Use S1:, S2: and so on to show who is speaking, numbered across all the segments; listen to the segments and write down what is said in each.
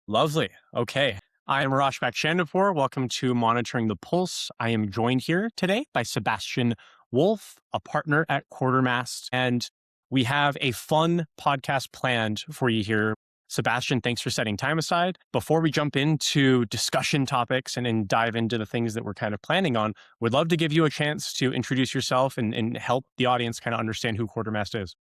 S1: Lovely. Okay. I am Arash Bakhshandehpour. Welcome to Monitoring the Pulse. I am joined here today by Sebastian Wulff, a partner at Quartermast, and we have a fun podcast planned for you here. Sebastian, thanks for setting time aside. Before we jump into discussion topics and dive into the things that we're kind of planning on, would love to give you a chance to introduce yourself and help the audience kind of understand who Quartermast is.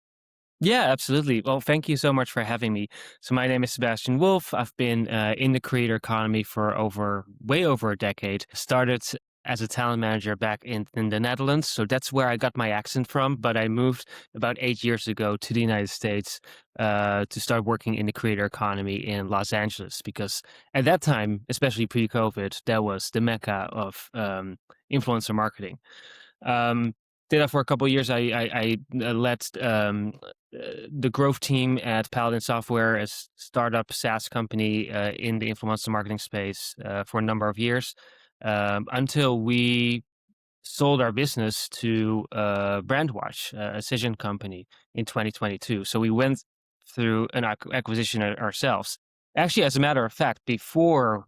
S2: Yeah, absolutely. Well, thank you so much for having me. So my name is Sebastian Wulff. I've been in the creator economy for way over a decade. Started as a talent manager back in the Netherlands. So that's where I got my accent from. But I moved about 8 years ago to the United States to start working in the creator economy in Los Angeles. Because at that time, especially pre-COVID, that was the mecca of influencer marketing. Um, did that for a couple of years. I led the growth team at Paladin Software, a startup SaaS company in the influencer marketing space for a number of years until we sold our business to Brandwatch, a Cision company, in 2022. So we went through an acquisition ourselves. Actually, as a matter of fact, before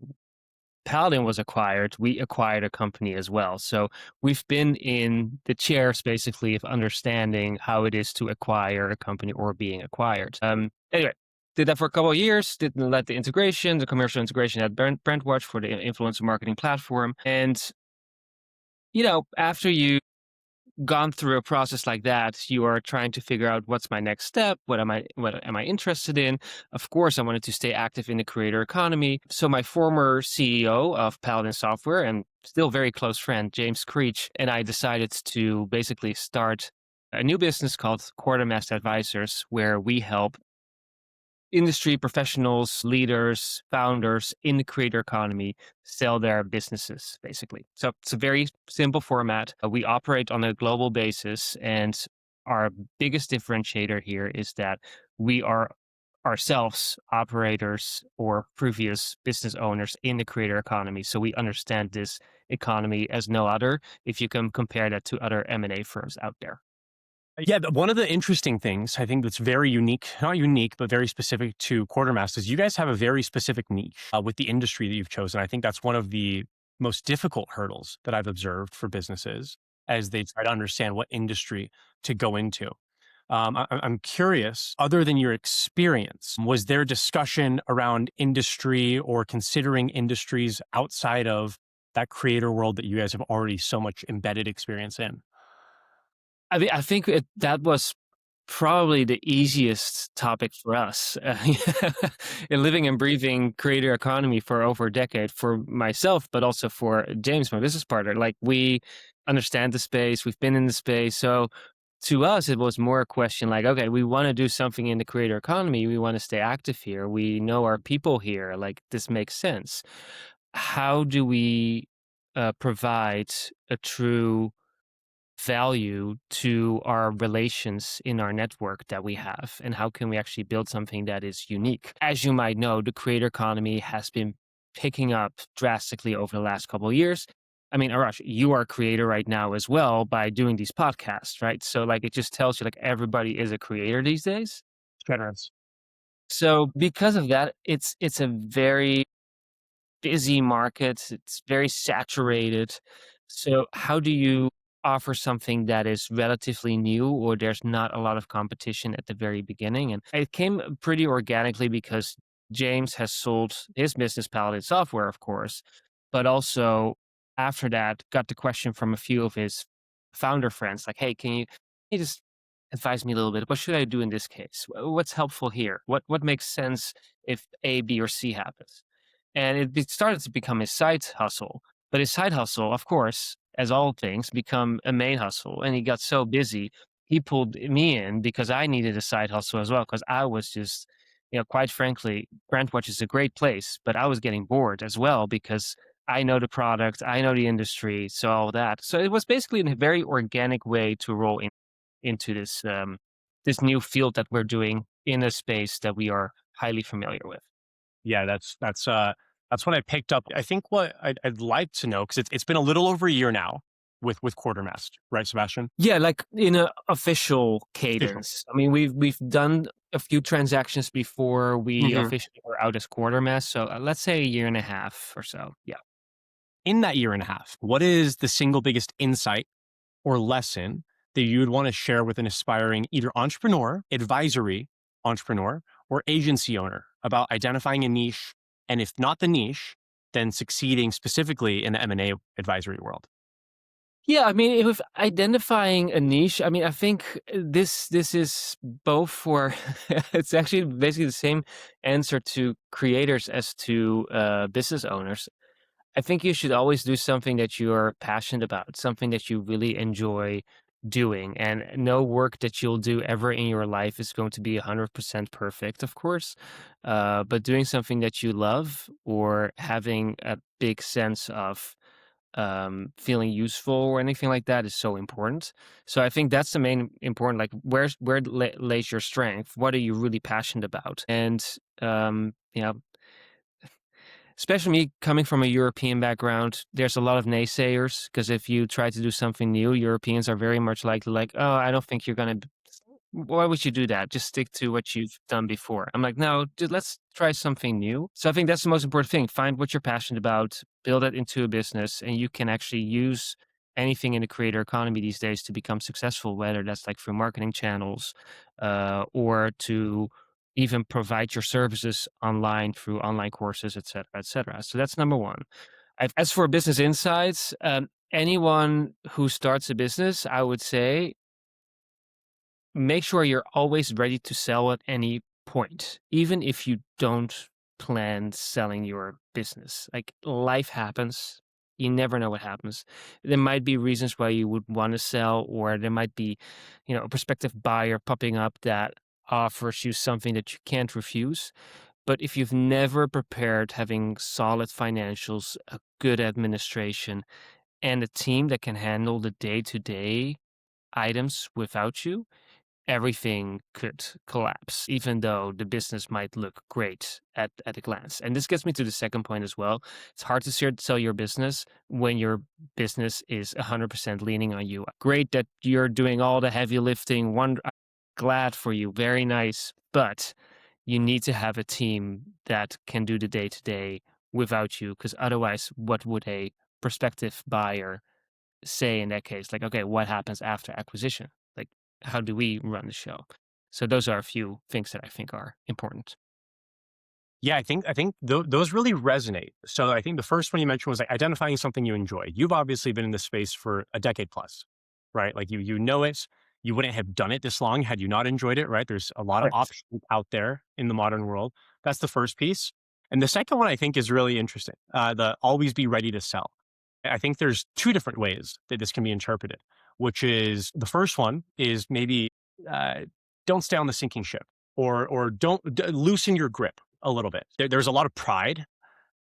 S2: Paladin was acquired, we acquired a company as well. So we've been in the chairs basically of understanding how it is to acquire a company or being acquired. Anyway, did that for a couple of years, didn't let the integration, the commercial integration at Brandwatch for the influencer marketing platform. And, after you gone through a process like that, you are trying to figure out what's my next step, what am I interested in. Of course, I wanted to stay active in the creator economy. So my former CEO of Paladin Software and still very close friend, James and I decided to basically start a new business called Quartermast Advisors, where we help industry professionals, leaders, founders in the creator economy sell their businesses, basically. So it's a very simple format. We operate on a global basis, and our biggest differentiator here is that we are ourselves operators or previous business owners in the creator economy. So we understand this economy as no other if you can compare that to other M&A firms out there.
S1: Yeah, one of the interesting things I think that's very unique, not unique, but very specific to Quartermaster is you guys have a very specific niche with the industry that you've chosen. I think that's one of the most difficult hurdles that I've observed for businesses as they try to understand what industry to go into. I'm curious, other than your experience, was there discussion around industry or considering industries outside of that creator world that you guys have already so much embedded experience in?
S2: I think that was probably the easiest topic for us. In living and breathing creator economy for over a decade for myself, but also for James, my business partner. Like, we understand the space, we've been in the space. So to us, it was more a question like, okay, we want to do something in the creator economy. We want to stay active here. We know our people here. Like, this makes sense. How do we provide a true value to our relations in our network that we have, and how can we actually build something that is unique? As you might know, the creator economy has been picking up drastically over the last couple of years. I mean, Arash, you are a creator right now as well by doing these podcasts, right? So like, it just tells you like everybody is a creator these days.
S1: Generous.
S2: So because of that, it's a very busy market. It's very saturated. So how do you offer something that is relatively new or there's not a lot of competition at the very beginning? And it came pretty organically because James has sold his business, Paladin Software, of course, but also after that got the question from a few of his founder friends like, hey, can you just advise me a little bit? What should I do in this case? What's helpful here? What makes sense if A, B, or C happens? And it started to become his side hustle. But his side hustle, of course, as all things, become a main hustle. And he got so busy, he pulled me in because I needed a side hustle as well. Because I was just, quite frankly, Brandwatch is a great place, but I was getting bored as well because I know the product, I know the industry, so all that. So it was basically a very organic way to roll into this new field that we're doing in a space that we are highly familiar with.
S1: Yeah, that's what I picked up. I think what I'd like to know, because it's been a little over a year now, with Quartermast, right, Sebastian?
S2: Yeah, like in a official
S1: Official.
S2: cadence. I mean, we've done a few transactions before we
S1: Mhm.
S2: officially were out as Quartermast, so, let's say a year and a half or so, yeah.
S1: In that year and a half, what is the single biggest insight or lesson that you would want to share with an aspiring either entrepreneur, advisory entrepreneur, or agency owner about identifying a niche? And if not the niche, then succeeding specifically in the M&A advisory world?
S2: Yeah, I mean, with identifying a niche, I mean, I think this is both for it's actually basically the same answer to creators as to business owners. I think you should always do something that you're passionate about, something that you really enjoy doing. And no work that you'll do ever in your life is going to be 100% perfect, of course. But doing something that you love or having a big sense of feeling useful or anything like that is so important. So I think that's the main important, like lays your strength? What are you really passionate about? And, you know, especially me coming from a European background, there's a lot of naysayers because if you try to do something new, Europeans are very much like, oh, I don't think you're gonna. Why would you do that? Just stick to what you've done before. I'm like, no, dude, let's try something new. So I think that's the most important thing. Find what you're passionate about, build it into a business, and you can actually use anything in the creator economy these days to become successful, whether that's like through marketing channels, or to even provide your services online through online courses, et cetera, et cetera. So that's number one. As for business insights, anyone who starts a business, I would say make sure you're always ready to sell at any point, even if you don't plan selling your business. Like life happens. You never know what happens. There might be reasons why you would want to sell, or there might be, a prospective buyer popping up that offers you something that you can't refuse. But if you've never prepared having solid financials, a good administration, and a team that can handle the day to day items without you, everything could collapse, even though the business might look great at a glance. And this gets me to the second point as well. It's hard to sell your business when your business is 100% leaning on you. Great that you're doing all the heavy lifting. Glad for you. Very nice. But you need to have a team that can do the day to day without you, because otherwise, what would a prospective buyer say in that case? Like, okay, what happens after acquisition? Like, how do we run the show? So those are a few things that I think are important.
S1: Yeah, I think those really resonate. So I think the first one you mentioned was like identifying something you enjoy. You've obviously been in this space for a decade plus, right? Like you know it. You wouldn't have done it this long had you not enjoyed it, right? There's a lot of
S2: Right.
S1: options out there in the modern world. That's the first piece. And the second one I think is really interesting. The always be ready to sell. I think there's two different ways that this can be interpreted, which is the first one is maybe uh, don't stay on the sinking ship or don't loosen your grip a little bit. There's a lot of pride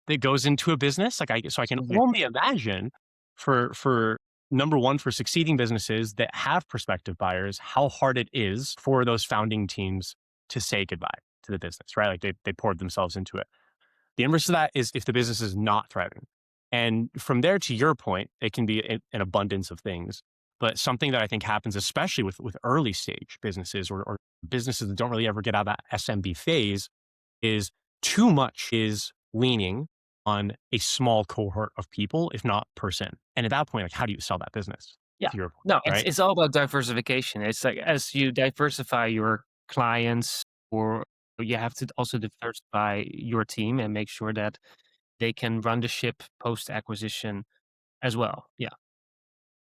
S1: that goes into a business. So I can
S2: Yeah.
S1: only imagine for number one, for succeeding businesses that have prospective buyers, how hard it is for those founding teams to say goodbye to the business, right? Like they poured themselves into it. The inverse of that is if the business is not thriving. And from there, to your point, it can be an abundance of things. But something that I think happens, especially with early stage businesses or businesses that don't really ever get out of that SMB phase, is too much is leaning on a small cohort of people, if not person. And at that point, like, how do you sell that business?
S2: Yeah.
S1: To your point,
S2: No, it's
S1: right?
S2: it's all about diversification. It's like as you diversify your clients, or you have to also diversify your team and make sure that they can run the ship post acquisition as well. Yeah.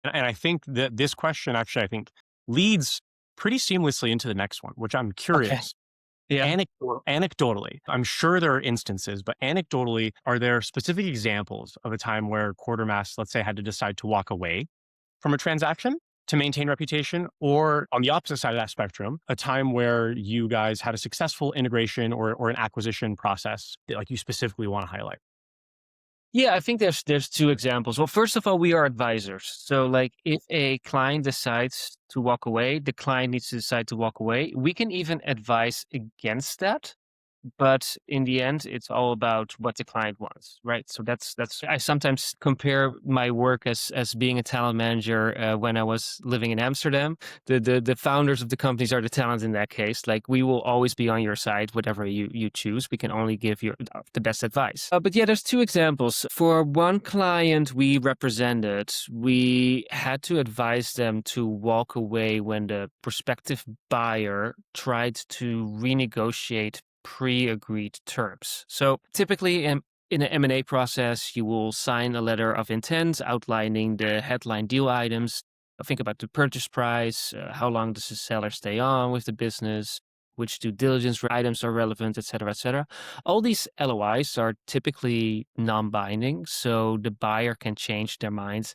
S1: And I think that this question actually, I think, leads pretty seamlessly into the next one, which I'm
S2: Okay.
S1: curious.
S2: Yeah.
S1: Anecdotally, I'm sure there are instances, but anecdotally, are there specific examples of a time where Quartermass, let's say, had to decide to walk away from a transaction to maintain reputation? Or on the opposite side of that spectrum, a time where you guys had a successful integration or an acquisition process that like you specifically want to highlight?
S2: Yeah, I think there's two examples. Well, first of all, we are advisors. So like if a client decides to walk away, the client needs to decide to walk away. We can even advise against that. but in the end, it's all about what the client wants, right? So that's I sometimes compare my work as being a talent manager when I was living in Amsterdam. The founders of the companies are the talent in that case. Like we will always be on your side, whatever you choose. We can only give you the best advice. But yeah, there's two examples. For one client we represented, we had to advise them to walk away when the prospective buyer tried to renegotiate pre-agreed terms. So typically in an M&A process, you will sign a letter of intent outlining the headline deal items. Think about the purchase price, how long does the seller stay on with the business, which due diligence items are relevant, et cetera, et cetera. All these LOIs are typically non-binding, so the buyer can change their minds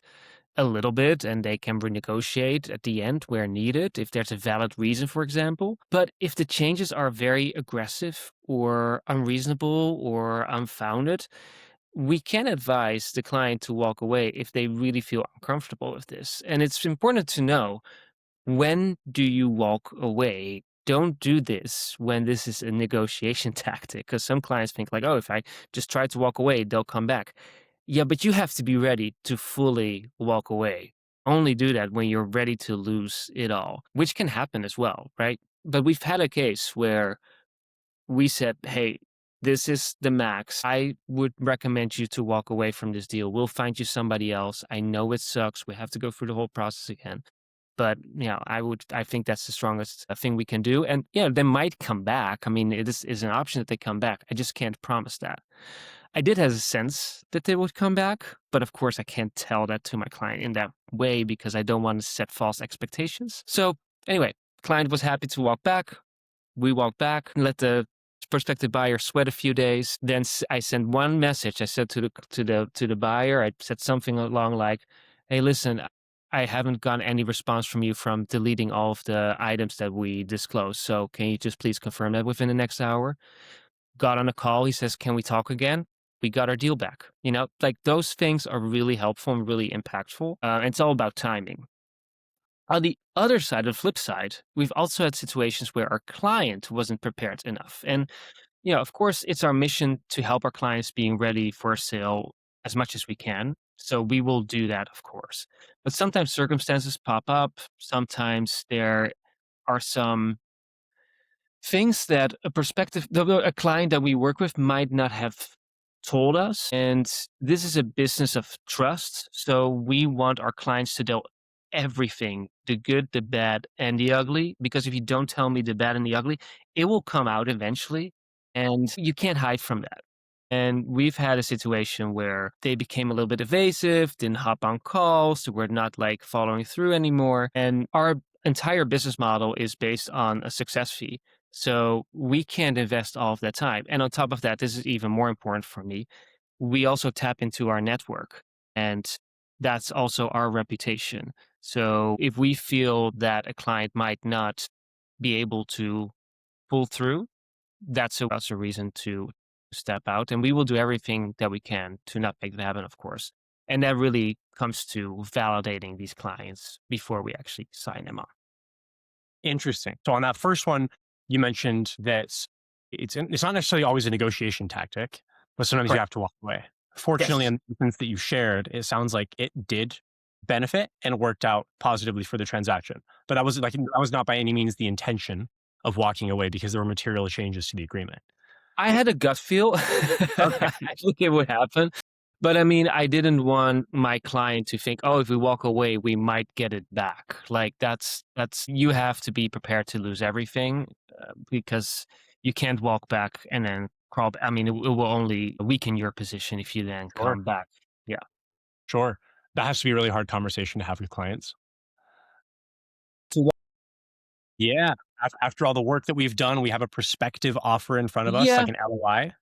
S2: a little bit and they can renegotiate at the end where needed if there's a valid reason, for example. But if the changes are very aggressive or unreasonable or unfounded, we can advise the client to walk away if they really feel uncomfortable with this. And it's important to know, when do you walk away? Don't do this when this is a negotiation tactic, because some clients think like, oh, if I just try to walk away, they'll come back. Yeah, but you have to be ready to fully walk away. Only do that when you're ready to lose it all, which can happen as well, right? But we've had a case where we said, hey, this is the max. I would recommend you to walk away from this deal. We'll find you somebody else. I know it sucks. We have to go through the whole process again. But I think that's the strongest thing we can do. And they might come back. I mean, it is an option that they come back. I just can't promise that. I did have a sense that they would come back, but of course I can't tell that to my client in that way because I don't want to set false expectations. So anyway, client was happy to walk back. We walked back and let the prospective buyer sweat a few days. Then I sent one message. I said to the buyer, I said something along like, "Hey, listen, I haven't gotten any response from you from deleting all of the items that we disclosed. So can you just please confirm that within the next hour?" Got on a call. He says, "Can we talk again?" We got our deal back. Like those things are really helpful and really impactful. It's all about timing. On the other side, the flip side, we've also had situations where our client wasn't prepared enough. And, of course, it's our mission to help our clients being ready for a sale as much as we can. So we will do that, of course. But sometimes circumstances pop up. Sometimes there are some things that a client that we work with might not have told us. And this is a business of trust. So we want our clients to know everything, the good, the bad, and the ugly. Because if you don't tell me the bad and the ugly, it will come out eventually. And you can't hide from that. And we've had a situation where they became a little bit evasive, didn't hop on calls, so we're not like following through anymore. And our entire business model is based on a success fee. So we can't invest all of that time. And on top of that, this is even more important for me. We also tap into our network, and that's also our reputation. So if we feel that a client might not be able to pull through, that's a reason to step out. And we will do everything that we can to not make that happen, of course. And that really comes to validating these clients before we actually sign them on.
S1: Interesting. So on that first one, you mentioned that it's not necessarily always a negotiation tactic, but sometimes you
S2: Correct.
S1: have to walk away. Fortunately,
S2: Yes.
S1: in the instance that you shared, it sounds like it did benefit and worked out positively for the transaction. But that was not by any means the intention of walking away because there were material changes to the agreement.
S2: I had a gut feel.
S1: Okay,
S2: I think it would happen. But I mean, I didn't want my client to think, oh, if we walk away, we might get it back. Like you have to be prepared to lose everything because you can't walk back and then crawl. I mean, it will only weaken your position if you then
S1: sure,
S2: come back. Yeah.
S1: sure. That has to be a really hard conversation to have with clients. So yeah, after all the work that we've done, we have a prospective offer in front of us,
S2: Yeah,
S1: like an LOI.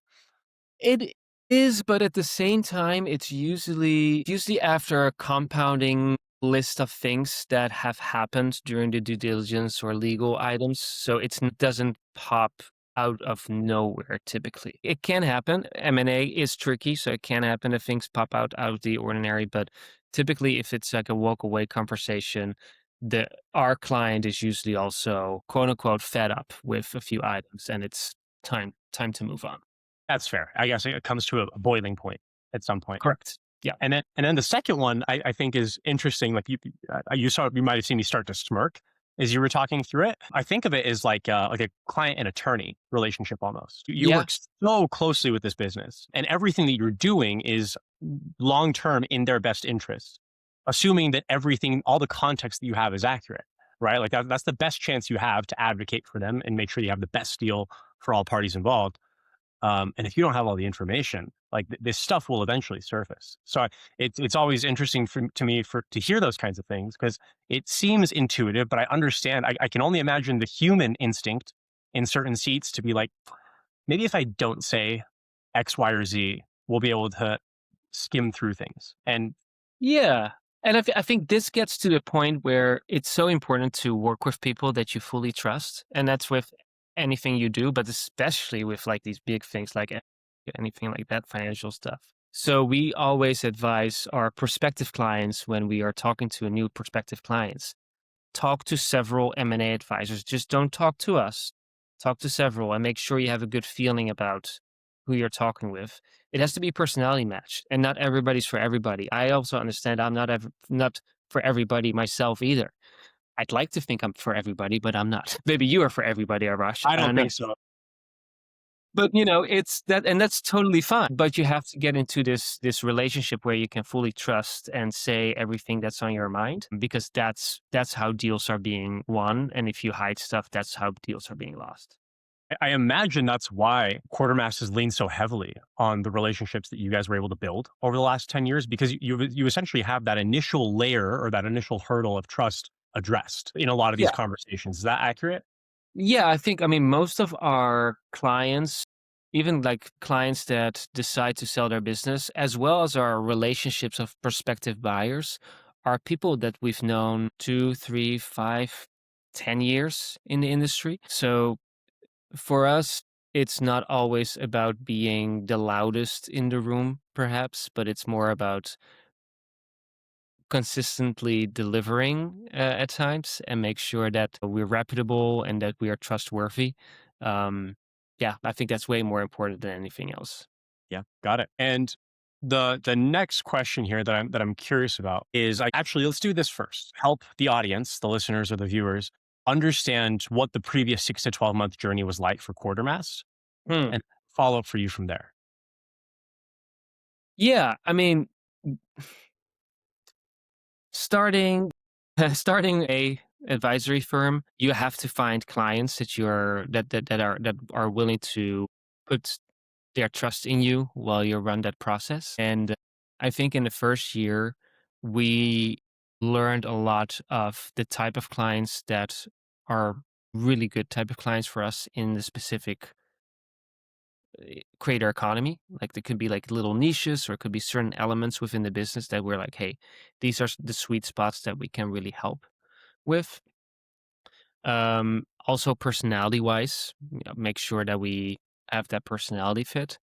S2: it is, but at the same time, it's usually after a compounding list of things that have happened during the due diligence or legal items, so it doesn't pop out of nowhere typically. It can happen. M&A is tricky, so it can happen if things pop out of the ordinary, but typically if it's like a walk away conversation, the our client is usually also quote unquote fed up with a few items and it's time time to move on.
S1: That's fair. I guess it comes to a boiling point at some point.
S2: Correct. Yeah.
S1: And then the second one I think is interesting. Like you might have seen me start to smirk as you were talking through it. I think of it as like a client and attorney relationship almost. You
S2: Yeah.
S1: work so closely with this business, and everything that you're doing is long term in their best interest, assuming that everything, all the context that you have is accurate, right? Like that's the best chance you have to advocate for them and make sure you have the best deal for all parties involved. And if you don't have all the information, like this stuff will eventually surface. So it's always interesting to me to hear those kinds of things because it seems intuitive, but I understand. I can only imagine the human instinct in certain seats to be like, maybe if I don't say X, Y, or Z, we'll be able to skim through things. And
S2: Yeah. And I think this gets to the point where it's so important to work with people that you fully trust. And that's with anything you do, but especially with like these big things like anything like that, financial stuff. So we always advise our prospective clients when we are talking to a new prospective clients, talk to several M&A advisors. Just don't talk to us. Talk to several and make sure you have a good feeling about who you're talking with. It has to be personality matched, and not everybody's for everybody. I also understand I'm not for everybody myself either. I'd like to think I'm for everybody, but I'm not. Maybe you are for everybody, Arash.
S1: I
S2: I
S1: don't
S2: don't know.
S1: think so.
S2: But it's that, and that's totally fine. But you have to get into this relationship where you can fully trust and say everything that's on your mind, because that's how deals are being won. And if you hide stuff, that's how deals are being lost.
S1: I imagine that's why Quartermast has leaned so heavily on the relationships that you guys were able to build over the last 10 years, because you essentially have that initial layer or that initial hurdle of trust addressed in a lot of these
S2: Yeah.
S1: conversations. Is that accurate?
S2: Yeah, I mean, most of our clients, even like clients that decide to sell their business, as well as our relationships of prospective buyers, are people that we've known 2, 3, 5, 10 years in the industry. So for us, it's not always about being the loudest in the room, perhaps, but it's more about consistently delivering at times and make sure that we're reputable and that we are trustworthy. Um, yeah, I think that's way more important than anything else.
S1: Yeah, got it. And the next question here that I'm curious about is, actually, let's do this first. Help the audience, the listeners or the viewers, understand what the previous 6 to 12 month journey was like for Quartermass,
S2: Hmm.
S1: and follow up for you from there.
S2: Yeah, I mean, starting starting a advisory firm, you have to find clients that are willing to put their trust in you while you run that process. And I think in the first year, we learned a lot of the type of clients that are really good type of clients for us in the specific creator economy. Like there could be like little niches, or it could be certain elements within the business that we're like, hey, these are the sweet spots that we can really help with. Also personality wise, make sure that we have that personality fit.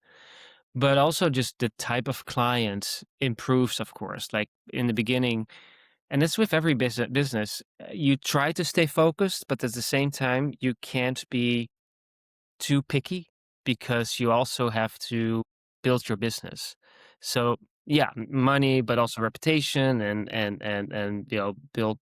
S2: But also just the type of client improves, of course. Like in the beginning, and it's with every business, you try to stay focused, but at the same time, you can't be too picky because you also have to build your business. So yeah, money, but also reputation, and build,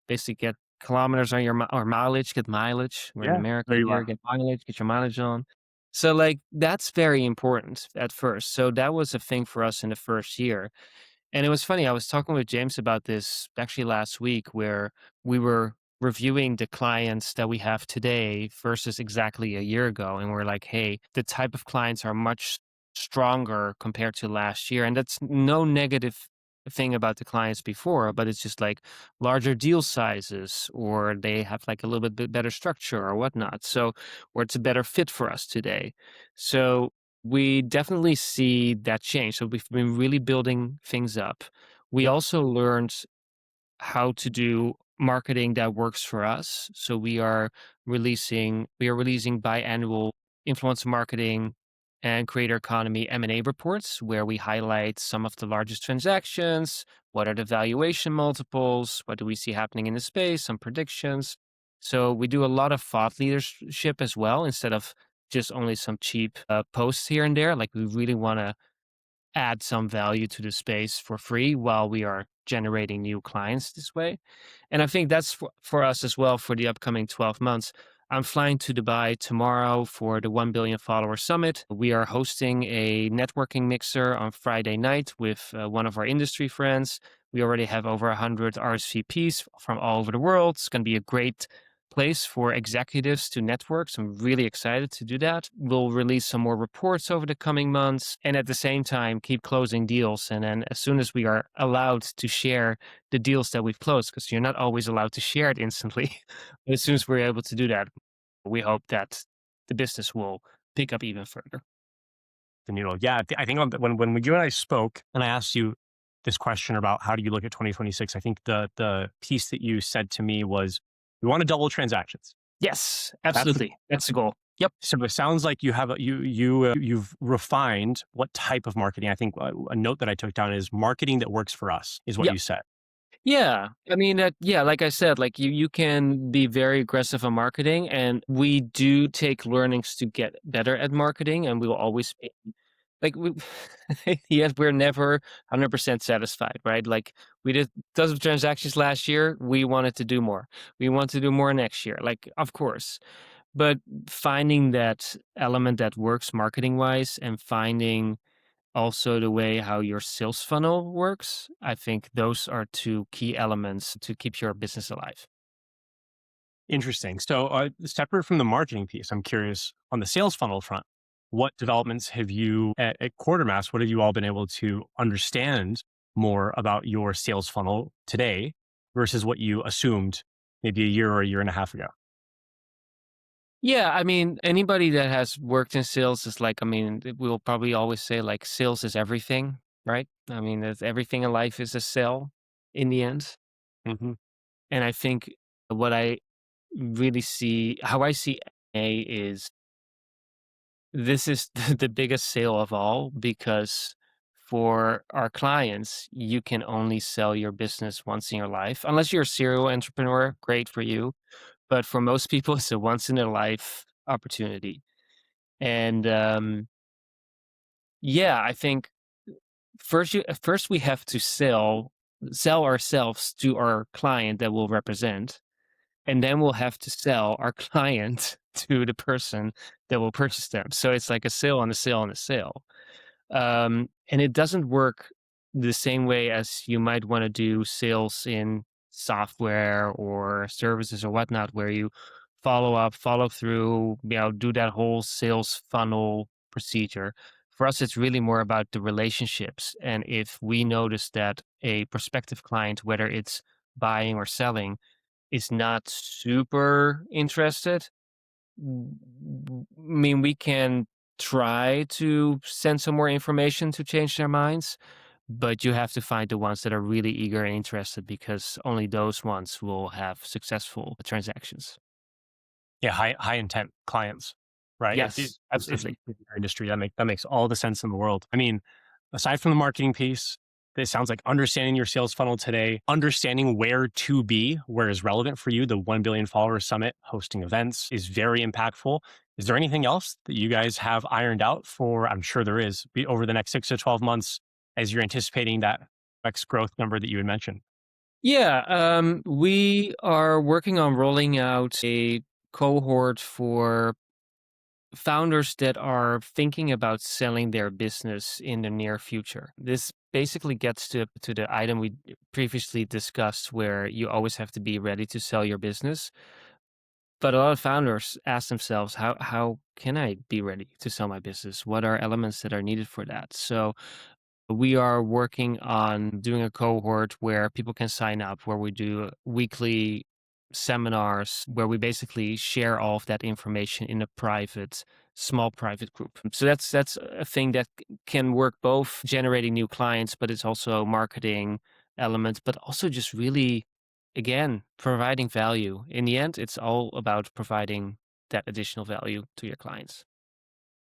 S2: basically get kilometers on your or mileage, get mileage. We're in
S1: Yeah,
S2: America
S1: there you
S2: here,
S1: are.
S2: get mileage, get your mileage on. So like that's very important at first. So that was a thing for us in the first year. And it was funny, I was talking with James about this actually last week, where we were reviewing the clients that we have today versus exactly a year ago. And we're like, hey, the type of clients are much stronger compared to last year. And that's no negative thing about the clients before, but it's just like larger deal sizes, or they have like a little bit better structure or whatnot. So, or it's a better fit for us today. So we definitely see that change. So we've been really building things up. We
S1: Yep.
S2: also learned how to do marketing that works for us. So we are releasing biannual influencer marketing and creator economy M&A reports, where we highlight some of the largest transactions, what are the valuation multiples, what do we see happening in the space, some predictions. So we do a lot of thought leadership as well, instead of just only some cheap posts here and there. Like we really want to add some value to the space for free while we are generating new clients this way. And I think that's for us as well for the upcoming 12 months. I'm flying to Dubai tomorrow for the 1 billion follower summit. We are hosting a networking mixer on Friday night with one of our industry friends. We already have over 100 RSVPs from all over the world. It's going to be a great place for executives to network. So I'm really excited to do that. We'll release some more reports over the coming months and at the same time keep closing deals. And then as soon as we are allowed to share the deals that we've closed, because you're not always allowed to share it instantly, but as soon as we're able to do that, we hope that the business will pick up even further.
S1: The needle. Yeah, I think when you and I spoke, and I asked you this question about how do you look at 2026, I think the piece that you said to me was, we want to double transactions.
S2: Yes,
S1: That's
S2: absolutely. That's the goal. Yep.
S1: So it sounds like you have you've refined what type of marketing. I think a note that I took down is marketing that works for us is what
S2: Yep.
S1: you said.
S2: Yeah. I mean, yeah, like I said, like you can be very aggressive on marketing and we do take learnings to get better at marketing and we will always be like we yet we're never 100% satisfied, right? Like we did dozens of transactions last year, we wanted to do more. We want to do more next year. Like of course. But finding that element that works marketing wise and finding also the way how your sales funnel works, I think those are two key elements to keep your business alive.
S1: Interesting. So, separate from the marketing piece, I'm curious on the sales funnel front, what developments have you at Quartermass? What have you all been able to understand more about your sales funnel today versus what you assumed maybe a year or a year and a half ago?
S2: Yeah, I mean, anybody that has worked in sales is like, I mean, we'll probably always say like sales is everything, right? I mean, everything in life is a sell in the end.
S1: Hmm.
S2: And I think what I really see, how I see A is this is the biggest sale of all because for our clients, you can only sell your business once in your life. Unless you're a serial entrepreneur, great for you. But for most people, it's a once in a life opportunity. And yeah, I think first we have to sell ourselves to our client that we'll represent, and then we'll have to sell our client to the person that will purchase them. So it's like a sale on a sale on a sale. And it doesn't work the same way as you might want to do sales in software or services or whatnot, where you follow up, follow through, do that whole sales funnel procedure. For us, it's really more about the relationships. And if we notice that a prospective client, whether it's buying or selling, is not super interested, I mean, we can try to send some more information to change their minds, but you have to find the ones that are really eager and interested because only those ones will have successful transactions.
S1: Yeah, high intent clients, right?
S2: Yes,
S1: If
S2: absolutely.
S1: in your industry, that makes all the sense in the world. I mean, aside from the marketing piece, it sounds like understanding your sales funnel today, understanding where to be, where is relevant for you. The 1 billion follower summit, hosting events is very impactful. Is there anything else that you guys have ironed out for? I'm sure there is over the next 6 to 12 months as you're anticipating that X growth number that you had mentioned.
S2: Yeah, we are working on rolling out a cohort for founders that are thinking about selling their business in the near future. This basically gets to the item we previously discussed where you always have to be ready to sell your business. But a lot of founders ask themselves, how can I be ready to sell my business? What are elements that are needed for that? So we are working on doing a cohort where people can sign up, where we do weekly seminars, where we basically share all of that information in a small private group. So that's a thing that can work both generating new clients, but it's also marketing elements, but also just really, again, providing value. In the end, it's all about providing that additional value to your clients.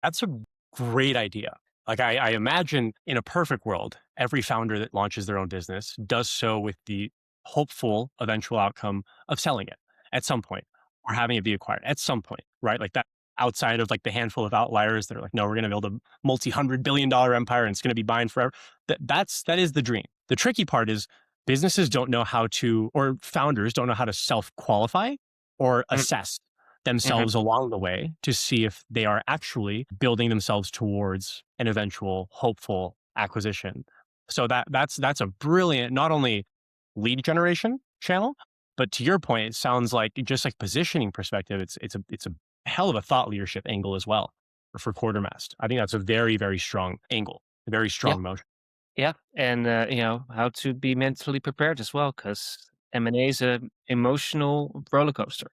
S1: That's a great idea. Like I imagine in a perfect world, every founder that launches their own business does so with the hopeful eventual outcome of selling it at some point or having it be acquired at some point, right? Like that outside of like the handful of outliers that are like, no, we're going to build a multi-$100 billion empire and it's going to be buying forever. That is the dream. The tricky part is businesses don't know how to, or founders don't know how to self-qualify or
S2: Mm,
S1: assess
S2: mhm.
S1: themselves along the way to see if they are actually building themselves towards an eventual hopeful acquisition. So that's a brilliant, not only lead generation channel, but to your point, it sounds like just like positioning perspective, it's a hell of a thought leadership angle as well for Quartermast. I think that's a very, very strong angle, a very
S2: Yeah,
S1: strong motion.
S2: yeah, and, how to be mentally prepared as well, because M&A is a emotional roller coaster.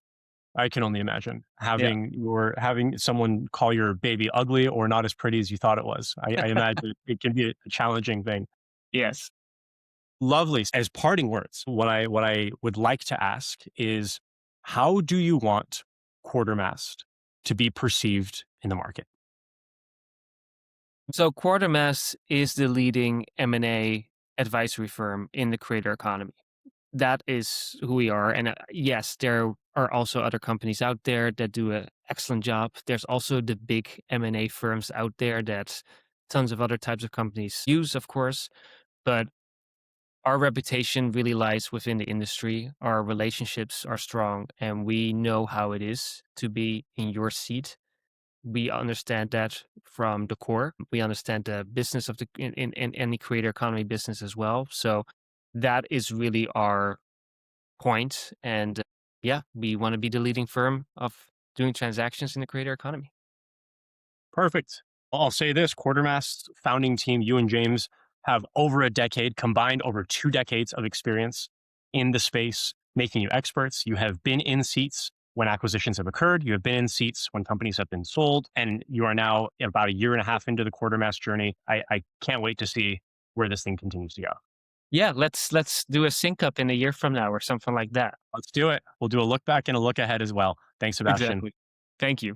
S1: I can only imagine
S2: Yeah.
S1: having someone call your baby ugly or not as pretty as you thought it was. I imagine it can be a challenging thing.
S2: Yes.
S1: Lovely. As parting words, what I would like to ask is, how do you want Quartermast to be perceived in the market?
S2: So Quartermass is the leading M&A advisory firm in the creator economy. That is who we are. And yes, there are also other companies out there that do an excellent job. There's also the big M&A firms out there that tons of other types of companies use, of course. But our reputation really lies within the industry. Our relationships are strong, and we know how it is to be in your seat. We understand that from the core. We understand the business of the in any creator economy business as well. So that is really our point. And yeah, we want to be the leading firm of doing transactions in the creator economy.
S1: Perfect. I'll say this: Quartermast's founding team, you and James, have over a decade, combined over 2 decades of experience in the space, making you experts. You have been in seats when acquisitions have occurred. You have been in seats when companies have been sold. And you are now about a year and a half into the Quartermast journey. I can't wait to see where this thing continues to go.
S2: Yeah, let's do a sync up in a year from now or something like that.
S1: Let's do it. We'll do a look back and a look ahead as well. Thanks, Sebastian.
S2: Exactly. Thank you.